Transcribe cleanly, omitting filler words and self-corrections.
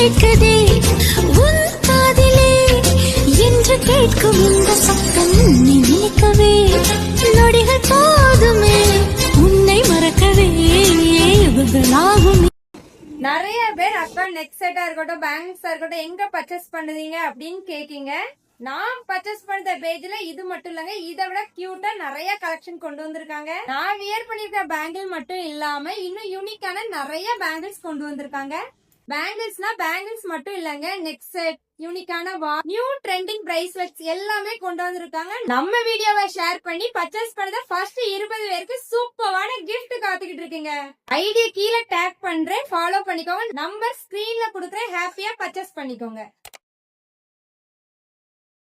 கேட்குதே உன் காதிலே என்று கேட்கும் இந்த சத்தம் நினைக்கவே நொடிகள் போதுமே உன்னை மறக்கவே யுகங்களாகும். நிறைய பேர் அக்கா நெக் செட்டா இருக்கட்டும் பேங்கிள்ஸா இருக்கட்டும் எங்க பர்ச்சேஸ் பண்ணுவீங்க அப்படின்னு கேக்கீங்க. நான் பர்ச்சேஸ் பண்ண பேஜ்ல இது மட்டும் இல்லங்க, இதை விட கியூட்டா நிறைய கலெக்ஷன் கொண்டு வந்திருக்காங்க. நான் வியர் பண்ணிருக்க பேங்கிள் மட்டும் இல்லாம இன்னும் யூனிக்கான நிறைய பேங்கிள்ஸ் கொண்டு வந்திருக்காங்க. பேங்கிள்ஸ்னா பேங்கிள்ஸ் மட்டும் இல்லங்க, நெக் செட், யூனிக்கான நியூ ட்ரெண்டிங் பிரைஸ்லெட்ஸ் எல்லாமே கொண்டு வந்திருக்காங்க. நம்ம வீடியோவை ஷேர் பண்ணி பர்ச்சேஸ் பண்ணத ஃபர்ஸ்ட் 20 பேருக்கு சூப்பரான கிஃப்ட் காத்துக்கிட்டு இருக்கீங்க. ஐடியா கீழே டேக் பண்றேன், ஃபாலோ பண்ணிக்கோங்க. நம்பர் ஸ்கிரீன்ல கொடுக்குறேன், ஹாப்பியா பர்ச்சேஸ் பண்ணிக்கோங்க.